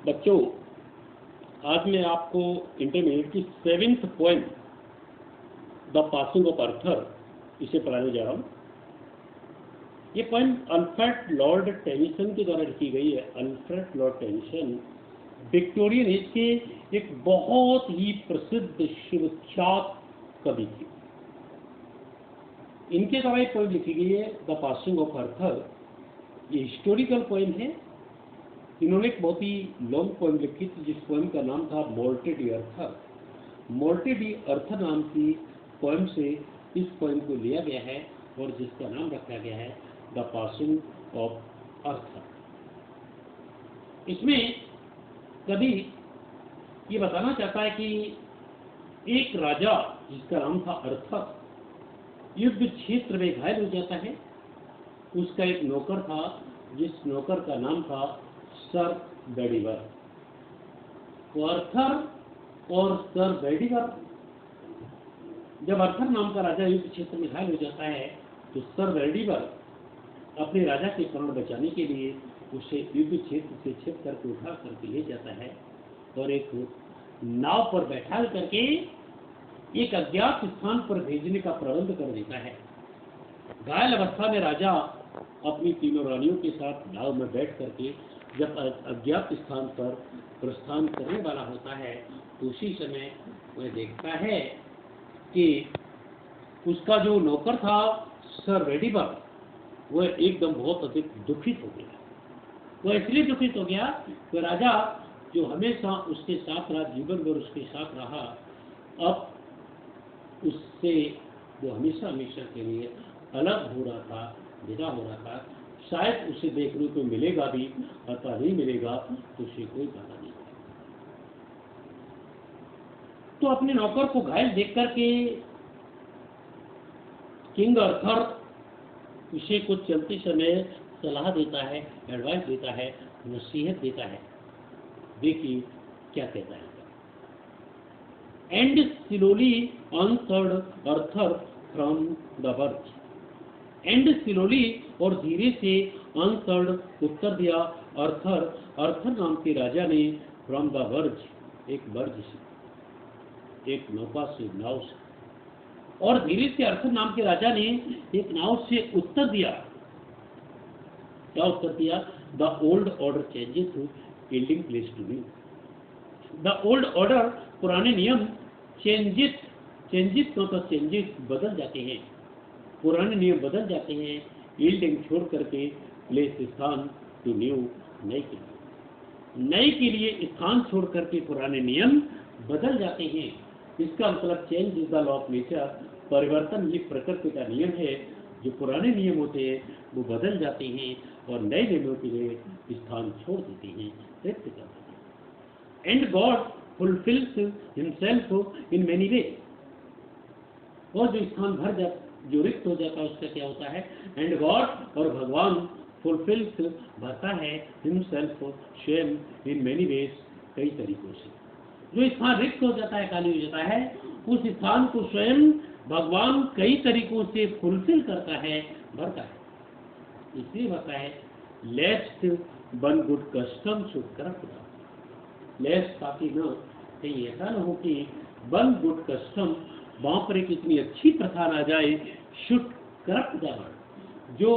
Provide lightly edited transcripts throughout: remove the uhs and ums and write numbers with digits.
बच्चों, आज मैं आपको इंटरमीडिएट की 7th poem the passing of Arthur इसे पढ़ाने जा रहा हूँ। ये पोएम अल्फ्रेड लॉर्ड टेनिसन के द्वारा लिखी गई है। Alfred Lord Tennyson Victorian age के एक बहुत ही प्रसिद्ध सुविख्यात कवि थे। इनके द्वारा एक पोएम लिखी गई है द पासिंग ऑफ अर्थर। ये हिस्टोरिकल पोएम है। इन्होंने एक बहुत ही लॉन्ग पोएम लिखी थी जिस पोएम का नाम था मोर्टेड अर्थर। मोर्टेड अर्थर नाम की पोएम से इस पोएम को लिया गया है और जिसका नाम रखा गया है द पासिंग ऑफ अर्थर। इसमें कवि ये बताना चाहता है कि एक राजा जिसका नाम था अर्थर युद्ध क्षेत्र में घायल हो जाता है। उसका एक नौकर था जिस नौकर का नाम था सर बेडिवर। तो अर्थर और सर बेडिवर, जब अर्थर नाम का राजा युद्ध क्षेत्र में घायल हो जाता है तो सर बेडिवर अपने राजा के प्राण बचाने के लिए उसे युद्ध क्षेत्र से छिप करके उठा करके ले जाता है और एक नाव पर बैठा करके एक अज्ञात स्थान पर भेजने का प्रबंध कर देता है। घायल अवस्था में राजा अपनी तीनों रानियों के साथ नाव में बैठ करके जब अज्ञात स्थान पर प्रस्थान करने वाला होता है तो उसी समय वह देखता है कि उसका जो नौकर था सर बेडिवर वह एकदम बहुत अधिक दुखित हो गया। वह इसलिए दुखित हो गया कि राजा जो हमेशा उसके साथ रहा, जीवन भर उसके साथ रहा, अब उससे वो हमेशा हमेशा के लिए अलग हो रहा था, विदा हो रहा था। शायद उसे देखने को मिलेगा भी, पता नहीं मिलेगा तो उसे कोई पता नहीं। तो अपने नौकर को घायल देख करके किंग अर्थर उसे कुछ चलते समय सलाह देता है, एडवाइस देता है, नसीहत देता है। देखिए क्या कहता है। And slowly answered Arthur from the barge. And slowly और धीरे से आंसर्ड उत्तर दिया अर्थर, अर्थर नाम के राजा ने फ्रॉम द वर्ज, एक वर्ज से, एक नौका से, नाव से, और धीरे से अर्थर नाम के राजा ने एक नाव से उत्तर दिया। क्या उत्तर दिया? The old order changes yielding place to me. The old order पुराने नियम चेंजेस, चेंजेस मतलब चेंजेस बदल जाते हैं, पुराने नियम बदल जाते हैं। यील्डिंग छोड़ करके प्लेस स्थान टू न्यू, नए के लिए, नए के लिए स्थान छोड़ करके पुराने नियम बदल जाते हैं। इसका मतलब change is the law of nature, परिवर्तन ये प्रकृति का नियम है। जो पुराने नियम होते हैं वो बदल जाते हैं और नए नियमों के लिए स्थान छोड़ देते हैं, रिक्त कर देते हैं। And God fulfils himself in many वे। और जो स्थान भर जाता, जो रिक्त हो जाता है उसका क्या होता है? एंड गॉड, और भगवान, फुलफिल्स भरता है, हिमसेल्फ स्वयं, इन मेनी वेज, कई तरीकों से। जो स्थान रिक्त हो जाता है, खाली हो जाता है, उस स्थान को स्वयं भगवान कई तरीकों से फुलफिल करता है, भरता है। इसलिए भरता है lest one good custom should corrupt. Lest ताकि न कहीं ऐसा न हो कि वन गुड कस्टम, वहां पर एक इतनी अच्छी प्रथा ना जाए, शुड करप्ट द वर्ल्ड, जो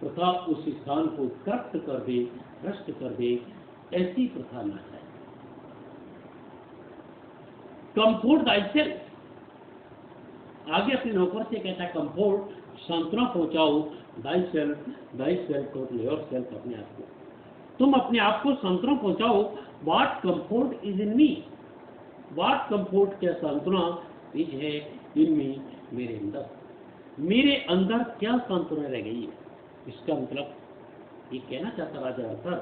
प्रथा उस स्थान को करप्ट कर दे, भ्रष्ट कर दे, ऐसी प्रथा ना जाए। कंफोर्ट थायसेल्फ, आगे अपने नौकर से कहता है कंफोर्ट, सांत्वना पहुंचाओ, थायसेल्फ, थायसेल्फ और योरसेल्फ, अपने आप को, तुम अपने आप को सांत्वना पहुंचाओ। What comfort is in me, what comfort, क्या सांत्वना, इज है इन मी, मेरे अंदर, मेरे अंदर क्या सांत्वना रह गई है। इसका मतलब ये कहना चाहता राजा अर्थर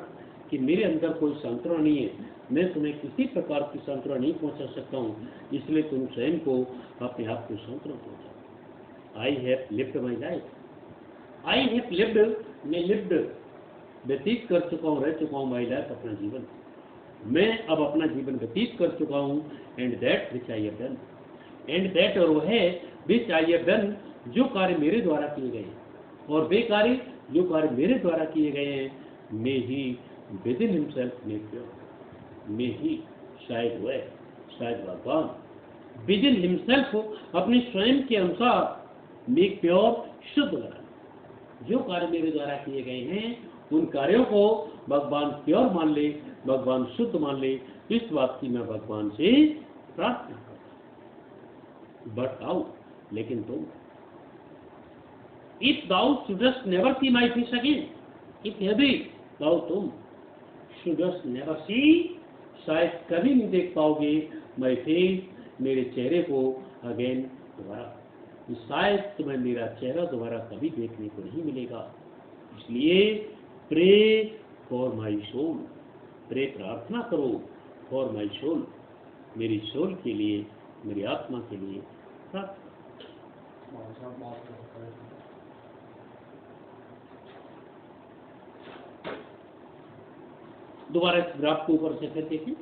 कि मेरे अंदर कोई सांत्वना नहीं है, मैं तुम्हें किसी प्रकार की सांत्वना नहीं पहुंचा सकता हूँ, इसलिए तुम स्वयं को, अपने आप को सांत्वना पहुंचाओ। I have lived my life, I have lived, मैं लिव्ड व्यतीत कर चुका हूँ, रह चुका हूँ, माई लाइफ, अपना जीवन, मैं अब अपना जीवन व्यतीत कर चुका हूँ। And that which I have done, and that, और वो है, विच आई हैव डन, जो कार्य मेरे द्वारा किए गए, और वे कार्य जो कार्य मेरे द्वारा किए गए हैं, may he within himself make pure, में ही शायद वह, शायद भगवान विद इन हिमसेल्फ अपने स्वयं के अनुसार मेक प्योर शुद्ध बना। जो कार्य मेरे द्वारा किए गए हैं उन कार्यों को भगवान प्योर मान ले, भगवान शुद्ध मान ले, इस बात की मैं भगवान से प्रार्थना करता हूं। बट हाउ, लेकिन तुम, if thou shouldst never see my face again, if यदि दाउ तुम शुडस्ट नेवर सी, शायद कभी नहीं देख पाओगे माई फेस, मेरे चेहरे को अगेन, दोबारा, शायद तुम्हें मेरा चेहरा दोबारा कभी देखने को नहीं मिलेगा। इसलिए pray for my soul, pray प्रार्थना करो फॉर माई सोल, मेरी सोल के लिए, मेरी आत्मा के लिए प्रार्थना। दोबारा इस ग्राफ को ऊपर से फिर देखें,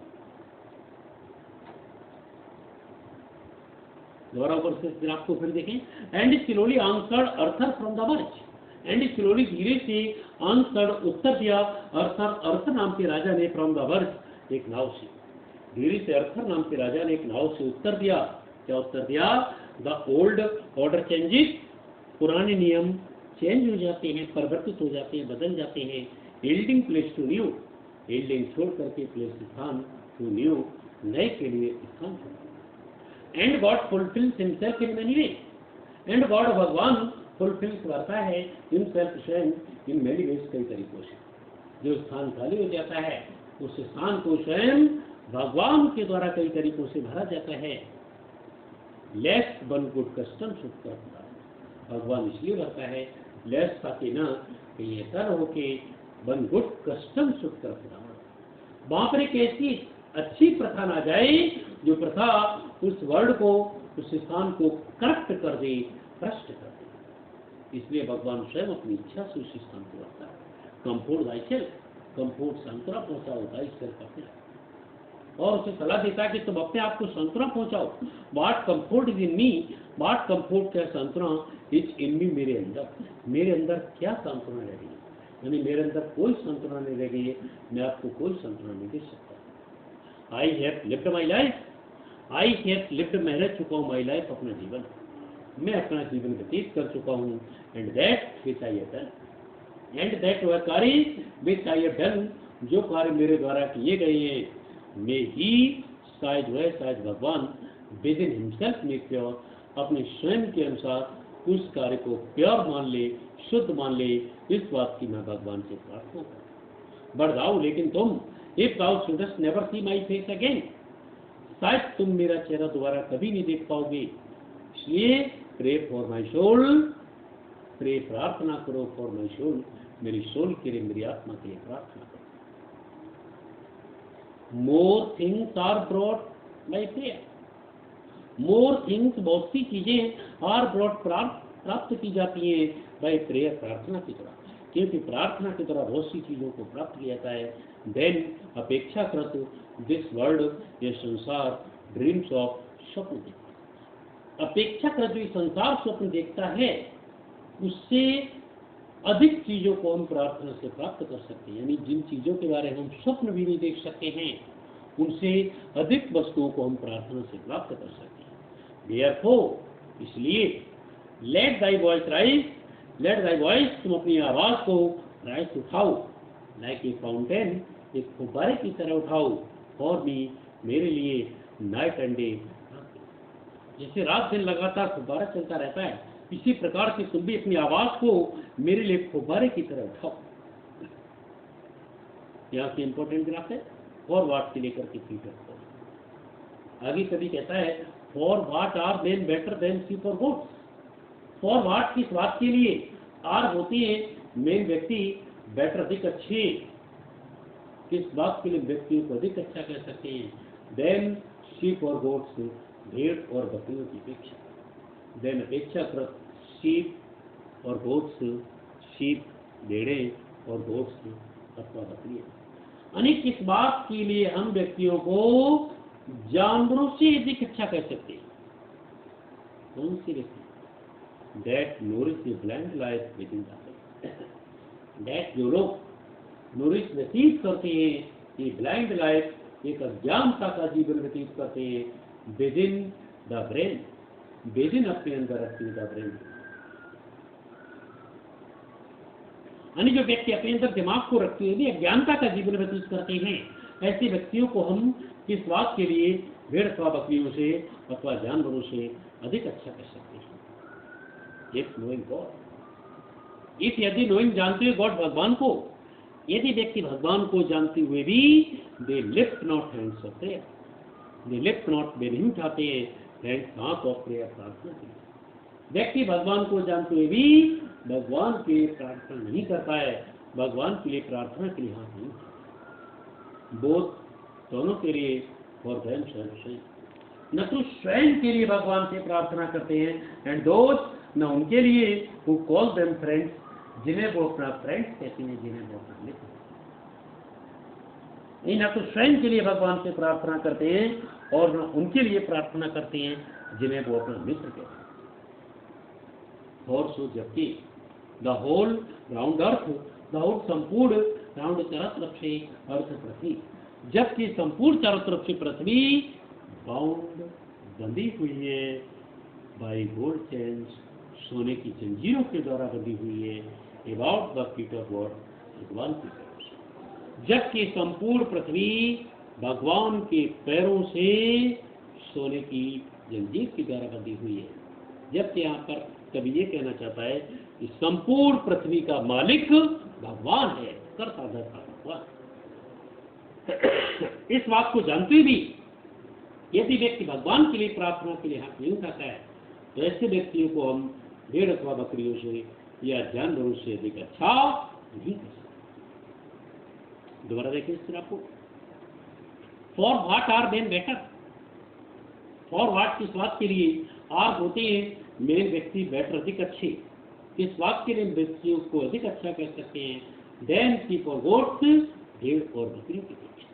दोबारा ऊपर से ग्राफ को फिर देखें। And slowly answered Arthur from the barge, and slowly धीरे से आंसर्ड उत्तर दिया अर्थर, अर्थर नाम के राजा ने फ्रॉम द वर्च एक नाव से, धीरे से अर्थर नाम के राजा ने एक नाव से उत्तर दिया। क्या उत्तर दिया? द ओल्ड ऑर्डर चेंजेस, पुराने नियम चेंज हो जाते हैं, परिवर्तित हो जाते हैं, बदल जाते हैं। Yielding place to new, yielding छोड़ करके प्लेस स्थान टू न्यू, नए के लिए स्थान छोड़। And God fulfils himself in many way, and God भगवान फुलफिल्स करता है हिमसेल्फ स्वयं इन मेनी वेज, कई तरीकों से। जो स्थान खाली हो जाता है उस स्थान को स्वयं भगवान के द्वारा कई तरीकों से भरा जाता है। Less one good custom should कर, भगवान इसलिए भरता है लेस, ताकि ना कहीं ऐसा न हो कि वन गुड कस्टम शुड कर, वहां पर एक ऐसी अच्छी प्रथा ना जाए जो प्रथा उस वर्ड को, उस स्थान को करप्ट कर दे, भ्रष्ट कर दे। इसलिए भगवान स्वयं अपनी इच्छा से उस स्थान को रखता है। कंफोर्ट दाई सेल्फ, कंफोर्ट संतरा पहुंचाओ दाई सेल्फ अपने, और उसे सलाह देता है कि तुम अपने आप को संतरा पहुंचाओ। What comfort is in me, what comfort क्या संतरा इज इन मी, मेरे अंदर क्या सांत्वना रह गई है, यानी मेरे अंदर कोई सांत्वना नहीं रह गई है, मैं आपको कोई सांत्वना नहीं दे सकता। आई have lived my life, I have lived, मैं रह चुका हूँ माई लाइफ, अपना जीवन, मैं अपना जीवन व्यतीत कर चुका हूँ। And that which I have done, and that वह कार्य विच आई हैव डन, जो कार्य मेरे द्वारा किए गए हैं, में ही शायद वह, शायद भगवान with in himself make pure, अपने स्वयं के अनुसार उस कार्य को प्योर मान ले, शुद्ध मान ले, इस बात की मैं भगवान से प्रार्थना करता। बट दाऊ, लेकिन तुम, if thou shouldst never see my face again, शायद तुम मेरा चेहरा दोबारा कभी नहीं देख पाओगे। इसलिए pray for my soul, pray प्रार्थना करो फॉर माई सोल, मेरी सोल के लिए, मेरी आत्मा के लिए प्रार्थना करो। More things are brought by prayer, more things, बहुत सी चीजें आर ब्रॉट, प्राप्त की जाती है बाय प्रेयर, प्रार्थना की तरह, क्योंकि प्रार्थना की तरह बहुत सी चीजों को प्राप्त किया जाता है। देन अपेक्षाकृत दिस वर्ल्ड, ये संसार ड्रीम्स ऑफ, स्वप्न देखता, अपेक्षाकृत जो संसार स्वप्न देखता है उससे अधिक चीजों को हम प्रार्थना से प्राप्त कर सकते हैं। यानी जिन चीजों के बारे में हम स्वप्न भी नहीं देख सकते हैं उनसे अधिक वस्तुओं को हम प्रार्थना से प्राप्त कर सकते हैं। Therefore, इसलिए let thy voice rise, let thy voice, तुम अपनी आवाज को राइज उठाओ, लाइक ए फाउंटेन, एक फुब्बारे की तरह उठाओ, फॉर मी, मेरे लिए, नाइट एंड डे, जैसे रात दिन लगातार फुब्बारा चलता रहता है, इसी प्रकार से तुम भी अपनी आवाज को मेरे लिए फुब्बारे की तरह उठाओ। यहाँ की इंपॉर्टेंट ग्राफ है, फॉर वाट से लेकर के फी तक। आगे कभी कहता है for what are then better then see for goats, for what किस बात के लिए, आर होती है मेन व्यक्ति, बेटर अधिक अच्छे, किस बात के लिए व्यक्तियों को अधिक अच्छा कह सकते हैं, देन शीप और गोट्स, भेड़ और बकरियों की अपेक्षा, देन अपेक्षाकृत शीप और गोट्स, शीप भेड़ें और गोट्स अथवा बकरियां, यानी किस बात के लिए हम व्यक्तियों को जानवरों से अधिक अच्छा कह सकते हैं, कौन सी व्यक्ति, that nourish the blind life within the, that जो लोग नोरिश व्यतीत करते हैं ये ब्लाइंड लाइफ, एक अज्ञानता का जीवन व्यतीत करते हैं with in the brain, with in अपने अंदर रखते द ब्रेन। यानी जो व्यक्ति अपने अंदर दिमाग को रखते हुए भी अज्ञानता का जीवन व्यतीत करते हैं, ऐसे व्यक्तियों को हम किस बात के लिए भेड़ अथवा बकरियों से अथवा जानवरों से अधिक अच्छा कर सकते हैं। इफ नोइंग गॉड, इफ यदि नोइंग जानते हुए गॉड भगवान को, यदि व्यक्ति भगवान को जानते हुए भी they lift not hands of prayer, they lift not, वे नहीं उठाते हैंड्स हाथ ऑफ प्रेयर, प्रार्थना के लिए। व्यक्ति भगवान को जानते हुए भी भगवान के लिए प्रार्थना नहीं करता है, भगवान के लिए प्रार्थना के लिए हाथ नहीं उठाता। बोथ दोनों के लिए फॉर देम सेल्फ, न तो स्वयं के लिए भगवान से प्रार्थना करते हैं, एंड दोज, न उनके लिए हु कॉल देम फ्रेंड्स, जिन्हें वो अपना फ्रेंड्स कहते हैं, जिन्हें वो अपना मित्र, नहीं न तो स्वयं के लिए भगवान से प्रार्थना करते हैं और न उनके लिए प्रार्थना करते हैं जिन्हें वो अपना मित्र कहते हैं। और सो जबकि the whole round earth, the whole संपूर्ण राउंड चारों तरफ से अर्थ पृथ्वी, जबकि संपूर्ण चारों तरफ से पृथ्वी बाउंड बंधी हुई है बाई गोल्ड चेन्स, सोने की जंजीरों के द्वारा बंधी हुई है, about the feet of God, भगवान की पैरों से, जबकि संपूर्ण पृथ्वी भगवान के पैरों से सोने की जंजीर के द्वारा बंधी हुई है। जबकि यहाँ पर कभी ये कहना चाहता है कि संपूर्ण पृथ्वी का मालिक भगवान है, कर्ता धर्ता भगवान। इस बात को जानते भी यदि व्यक्ति भगवान के लिए प्रार्थना के लिए हाथ नहीं उठाता है, तो ऐसे व्यक्तियों को हम भेड़ अथवा बकरियों से या जानवरों से अधिक अच्छा नहीं कर सकते। दोबारा देखिए इस तरह को, for what are then better, for what किस बात के लिए, आर होते हैं मेरे व्यक्ति बेटर अधिक अच्छे, किस बात के लिए व्यक्तियों को अधिक अच्छा कर सकते हैं, देन की फॉर गोट्स, भेड़ और बकरियों के पीछे,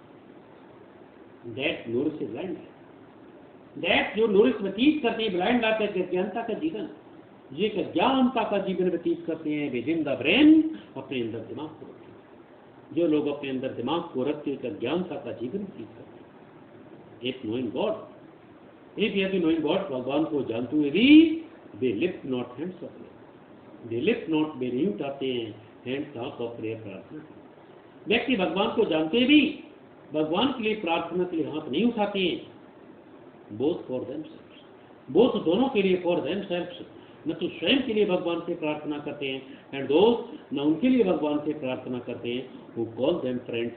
दैट नूरिश ब्लाइंड, दैट जो नूरिश व्यतीत करते हैं ब्लाइंड लाइफ, अज्ञानता का जीवन, ये अज्ञानता का जीवन व्यतीत करते हैं विद इन द ब्रेन, अपने अंदर दिमाग को रखते हैं। जो लोग अपने अंदर दिमाग को रखते हैं अज्ञानता का जीवन व्यतीत करते हैं। इफ नोइंग गॉड, इफ यदि नोइंग गॉड, भगवान को जानते हुए भी they lift not hands of prayer, they lift not, वे नहीं उठाते हैं हैंड्स हाथ ऑफ प्रेयर, प्रार्थना। व्यक्ति भगवान को जानते भी भगवान के लिए प्रार्थना के लिए हाथ नहीं उठाते हैं, बोथ फॉर देमसेल्व्स, बोथ दोनों के लिए, फॉर देमसेल्व्स, न तो स्वयं के लिए भगवान से प्रार्थना करते हैं, एंड दोस्त, न उनके लिए भगवान से प्रार्थना करते हैं, वो कॉल देम फ्रेंड्स,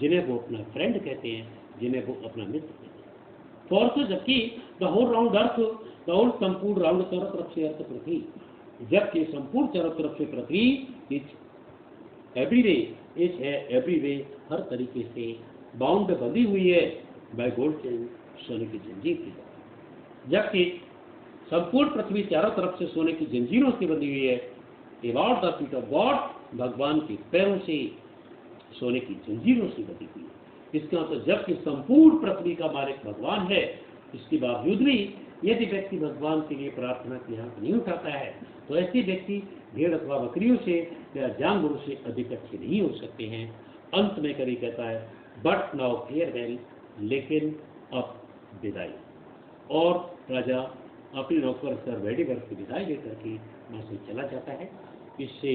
जिन्हें वो अपना फ्रेंड कहते हैं, जिन्हें वो अपना मित्र कहते हैं। फॉर सो जबकि the whole round earth, the whole संपूर्ण राउंड चारों तरफ से अर्थ पृथ्वी, जबकि संपूर्ण चारों तरफ से पृथ्वी इज एवरी वे, इज है एवरी वे, हर तरीके से बाउंड बंधी हुई है बाय गोल्ड चेन, सोने की जंजीर की, जबकि संपूर्ण पृथ्वी चारों तरफ से सोने की जंजीरों से बंधी हुई है, about the feet of God, भगवान के पैरों से सोने की जंजीरों से बंधी हुई है। इसका मतलब जबकि संपूर्ण पृथ्वी का मालिक भगवान है, इसके बावजूद भी यदि व्यक्ति भगवान के लिए प्रार्थना के हाथ नहीं उठाता है, तो ऐसे व्यक्ति भेड़ अथवा बकरियों से या जानवरों से अधिक अच्छे नहीं हो सकते हैं। अंत में कवि कहता है, बट नाउ फेयरवेल, लेकिन अब विदाई। और राजा अपने नौकर सर वेडिगर की विदाई लेकर के वहाँ से चला जाता है। इससे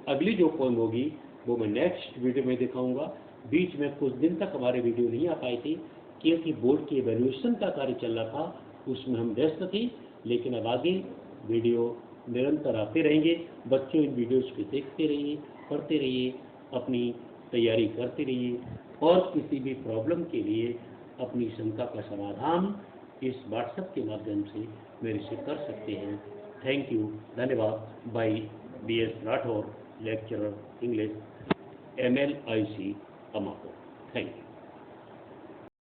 अगली जो पोएम होगी वो मैं नेक्स्ट वीडियो में दिखाऊंगा। बीच में कुछ दिन तक हमारे वीडियो नहीं आ पाई थी क्योंकि बोर्ड की इवैल्यूएशन का कार्य चल रहा था, उसमें हम व्यस्त थे, लेकिन अब आगे वीडियो निरंतर आते रहेंगे। बच्चों इन वीडियोज़ को देखते रहिए, पढ़ते रहिए, अपनी तैयारी करते रहिए और किसी भी प्रॉब्लम के लिए अपनी शंका का समाधान इस व्हाट्सएप के माध्यम से मेरे से कर सकते हैं। थैंक यू, धन्यवाद। By BS Rathore, lecturer English, MLIC अमाको। Thank you.